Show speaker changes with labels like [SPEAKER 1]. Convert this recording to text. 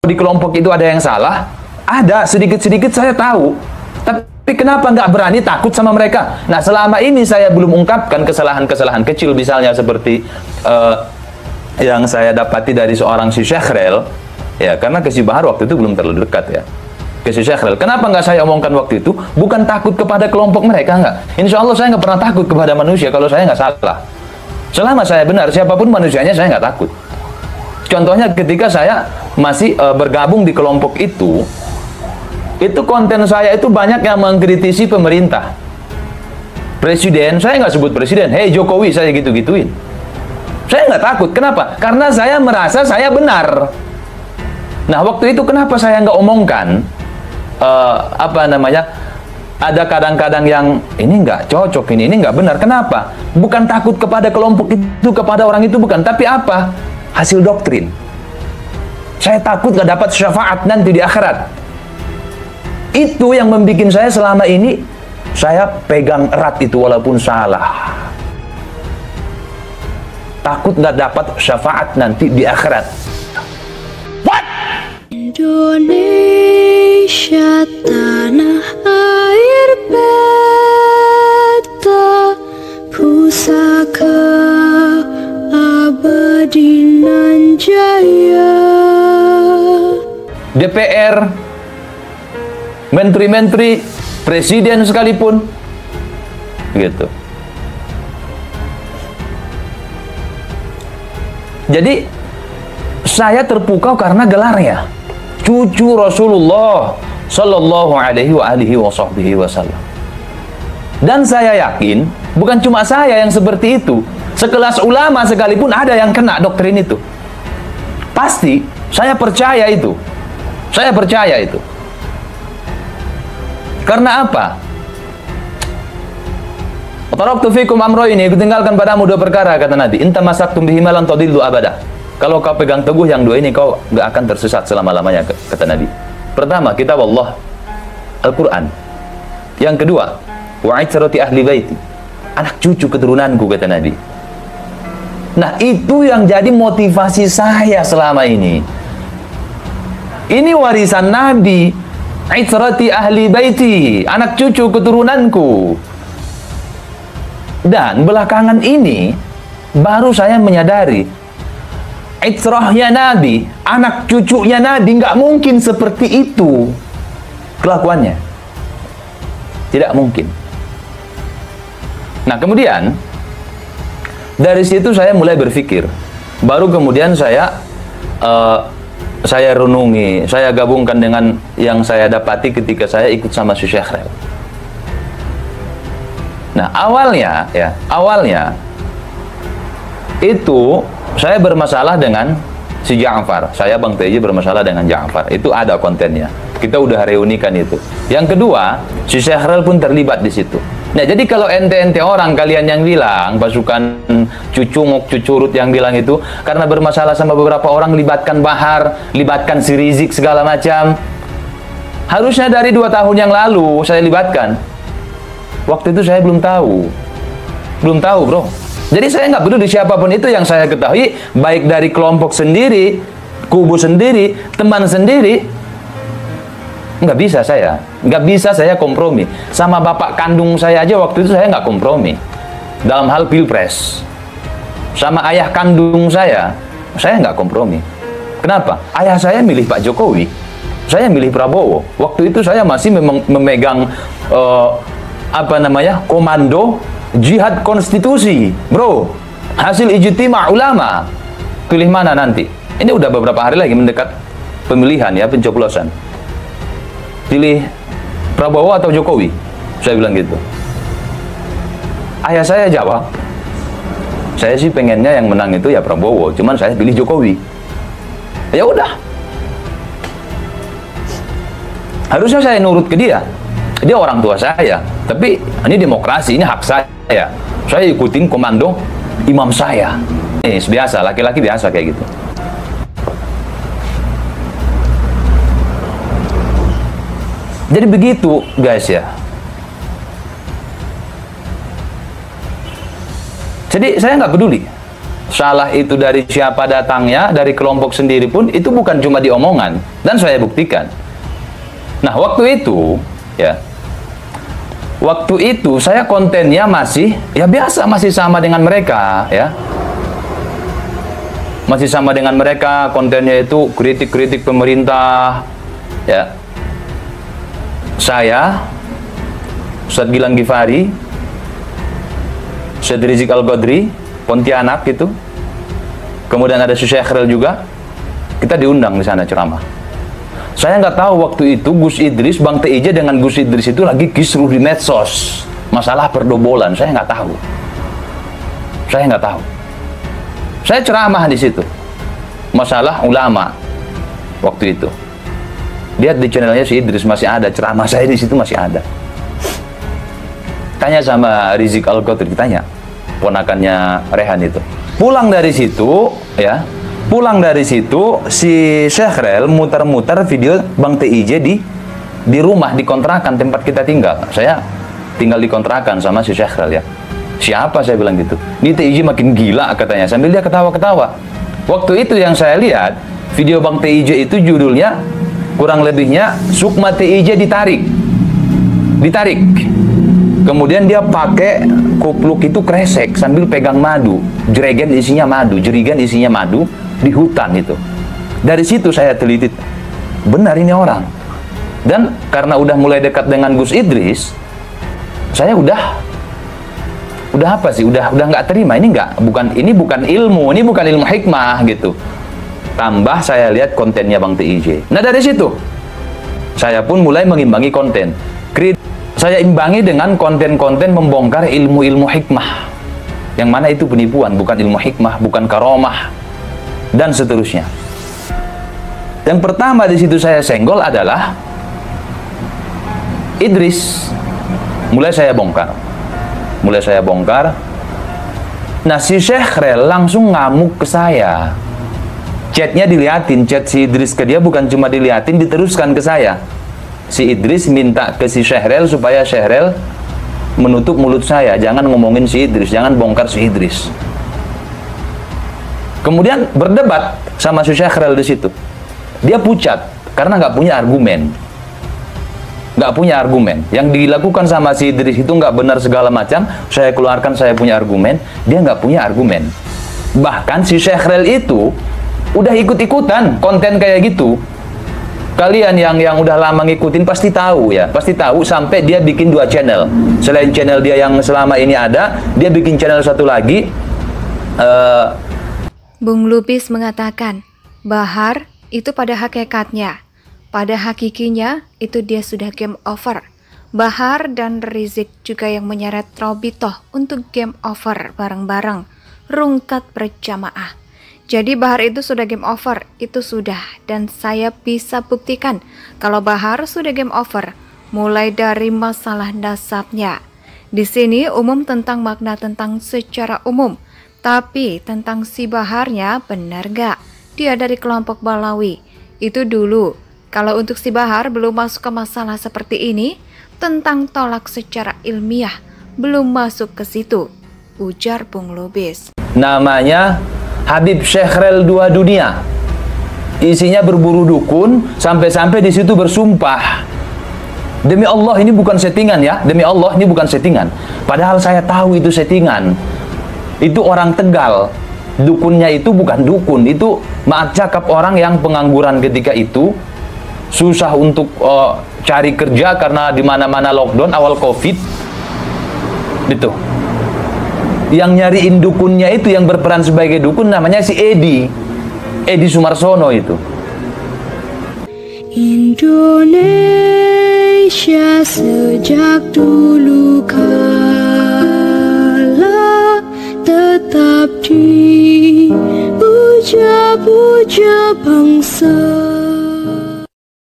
[SPEAKER 1] di kelompok itu ada yang salah, ada sedikit-sedikit saya tahu. Tapi kenapa nggak berani takut sama mereka? Nah, selama ini saya belum ungkapkan kesalahan-kesalahan kecil, misalnya seperti yang saya dapati dari seorang si Syekhrel, ya, karena ke si Bahar waktu itu belum terlalu dekat ya. Ke si Syekhrel, kenapa nggak saya omongkan waktu itu? Bukan takut kepada kelompok mereka, nggak. Insya Allah saya nggak pernah takut kepada manusia kalau saya nggak salah. Selama saya benar, siapapun manusianya saya nggak takut. Contohnya ketika saya masih bergabung di kelompok itu konten saya itu banyak yang mengkritisi pemerintah. Presiden, saya nggak sebut presiden, hei Jokowi, saya gitu-gituin. Saya nggak takut, kenapa? Karena saya merasa saya benar. Nah, waktu itu kenapa saya nggak omongkan, ada kadang-kadang yang ini nggak cocok, ini nggak benar. Kenapa? Bukan takut kepada kelompok itu, kepada orang itu, bukan. Tapi apa? Hasil doktrin. Saya takut nggak dapat syafaat nanti di akhirat. Itu yang membuat saya selama ini, saya pegang erat itu walaupun salah. Takut nggak dapat syafaat nanti di akhirat. What?
[SPEAKER 2] Indonesia tanah air beta, pusaka abadi nan jaya.
[SPEAKER 1] DPR, menteri-menteri, presiden sekalipun, gitu. Jadi saya terpukau karena gelarnya cucu Rasulullah Sallallahu Alaihi Wasallam. Dan saya yakin bukan cuma saya yang seperti itu. Sekelas ulama sekalipun ada yang kena doktrin itu. Pasti, saya percaya itu. Saya percaya itu. Karena apa? Taraktu fikum amroini, kutinggalkan padamu dua perkara, kata Nabi. Inta masaktum bihima lan tadillu abada. Kalau kau pegang teguh yang dua ini, kau gak akan tersesat selama-lamanya, kata Nabi. Pertama, kitab Allah, Al-Quran. Yang kedua, wa'itsarati ahli baiti, anak cucu keturunanku, kata Nabi. Nah, itu yang jadi motivasi saya selama ini. Ini warisan Nabi, itsarati ahli baiti, anak cucu keturunanku. Dan belakangan ini baru saya menyadari, itsrahnya Nabi, anak cucunya Nabi nggak mungkin seperti itu kelakuannya. Tidak mungkin. Nah, kemudian dari situ saya mulai berpikir. Baru kemudian saya renungi, saya gabungkan dengan yang saya dapati ketika saya ikut sama si Syekhrel. Nah, awalnya itu saya bermasalah dengan si Ja'far. Saya Bang TJ bermasalah dengan Ja'far. Itu ada kontennya. Kita udah reunikan itu. Yang kedua, si Syekhrel pun terlibat di situ. Nah, jadi kalau ente-ente orang kalian yang bilang, pasukan cucunguk, cucurut yang bilang itu, karena bermasalah sama beberapa orang, libatkan Bahar, libatkan si Rizik, segala macam. Harusnya dari 2 tahun yang lalu saya libatkan. Waktu itu saya belum tahu. Belum tahu, bro. Jadi saya nggak peduli siapapun itu, yang saya ketahui, baik dari kelompok sendiri, kubu sendiri, teman sendiri, nggak bisa saya kompromi. Sama bapak kandung saya aja waktu itu saya nggak kompromi. Dalam hal pilpres. Sama ayah kandung saya nggak kompromi. Kenapa? Ayah saya milih Pak Jokowi, saya milih Prabowo. Waktu itu saya masih memegang komando jihad konstitusi, bro. Hasil ijtima ulama. Pilih mana nanti? Ini udah beberapa hari lagi mendekat pemilihan ya, pencoblosan. Pilih Prabowo atau Jokowi? Saya bilang gitu. Ayah saya jawab, saya sih pengennya yang menang itu ya Prabowo, cuman saya pilih Jokowi. Ya udah. Harusnya saya nurut ke dia. Dia orang tua saya, tapi ini demokrasi, ini hak saya. Saya ikutin komando imam saya. Ini biasa, laki-laki biasa kayak gitu. Jadi begitu, guys ya. Jadi saya nggak peduli. salah itu dari siapa datangnya, dari kelompok sendiri pun, itu bukan cuma diomongan. Dan saya buktikan. Nah, waktu itu, ya, waktu itu saya kontennya masih, ya biasa, masih sama dengan mereka, ya. Masih sama dengan mereka, kontennya itu kritik-kritik pemerintah, ya. Saya, Ustadz Gilang Gifari, Syed Rizik Al-Qadri, Pontianak gitu. Kemudian ada Syekh Khrel juga. Kita diundang di sana ceramah. Saya nggak tahu waktu itu Gus Idris, Bang TIJ dengan Gus Idris itu lagi kisruh di medsos. Masalah perdobolan, saya nggak tahu. Saya nggak tahu. Saya ceramah di situ. Masalah ulama waktu itu. Lihat di channelnya si Idris masih ada, ceramah saya di situ masih ada. Tanya sama Rizik Al-Qadri, tanya ponakannya Rehan itu. Pulang dari situ, ya, pulang dari situ si Syekh Khrel muter-muter video Bang TIJ di rumah, di kontrakan tempat kita tinggal. Saya tinggal di kontrakan sama si Syekh Khrel, ya. Siapa, saya bilang gitu. Ini TIJ makin gila katanya, sambil dia ketawa-ketawa. Waktu itu yang saya lihat video Bang TIJ itu judulnya kurang lebihnya Sukma TIJ ditarik. Kemudian dia pakai kupluk itu kresek sambil pegang madu, jerigen isinya madu di hutan itu. Dari situ saya teliti, benar ini orang. Dan karena udah mulai dekat dengan Gus Idris, saya udah apa sih? Udah nggak terima. Ini bukan ilmu, ini bukan ilmu hikmah gitu. Tambah saya lihat kontennya Bang TIJ. Nah, dari situ saya pun mulai mengimbangi konten. Saya imbangi dengan konten-konten membongkar ilmu-ilmu hikmah. Yang mana itu penipuan, bukan ilmu hikmah, bukan karomah, dan seterusnya. Yang pertama di situ saya senggol adalah Idris. Mulai saya bongkar. Nah, si Syekh Khrel langsung ngamuk ke saya. Chatnya diliatin, chat si Idris ke dia bukan cuma diliatin, diteruskan ke saya. Si Idris minta ke si Syekh Khrel supaya Syekh Khrel menutup mulut saya, jangan ngomongin si Idris, jangan bongkar si Idris. Kemudian berdebat sama si Syekh Khrel di situ. Dia pucat karena nggak punya argumen. Yang dilakukan sama si Idris itu nggak benar segala macam. Saya keluarkan, saya punya argumen. Dia nggak punya argumen. Bahkan si Syekh Khrel itu udah ikut-ikutan konten kayak gitu. Kalian yang udah lama ngikutin pasti tahu, ya, pasti tahu, sampai dia bikin 2 channel. Selain channel dia yang selama ini ada, dia bikin channel satu lagi.
[SPEAKER 3] Bung Lubis mengatakan, Bahar itu pada hakikatnya, pada hakikinya itu dia sudah game over. Bahar dan Rizik juga yang menyeret Robitoh untuk game over bareng-bareng, rungkat berjamaah. Jadi Bahar itu sudah game over, itu sudah. Dan saya bisa buktikan kalau Bahar sudah game over, mulai dari masalah nasabnya. Di sini umum tentang makna tentang secara umum, tapi tentang si Baharnya benar gak? Dia dari kelompok Balawi. Itu dulu. Kalau untuk si Bahar belum masuk ke masalah seperti ini, tentang tolak secara ilmiah, belum masuk ke situ, ujar Bung Lubis.
[SPEAKER 1] Namanya Habib Syekh Khrel 2 dunia. Isinya berburu dukun, sampai-sampai di situ bersumpah. Demi Allah ini bukan settingan, ya. Demi Allah ini bukan settingan. Padahal saya tahu itu settingan. Itu orang Tegal. Dukunnya itu bukan dukun, itu maaf cakap orang yang pengangguran ketika itu, susah untuk cari kerja karena di mana-mana lockdown awal Covid. Itu. Yang nyariin dukunnya itu, yang berperan sebagai dukun, namanya si Edi Sumarsono itu.
[SPEAKER 2] Indonesia sejak dulu kala tetap dipuja-puja bangsa.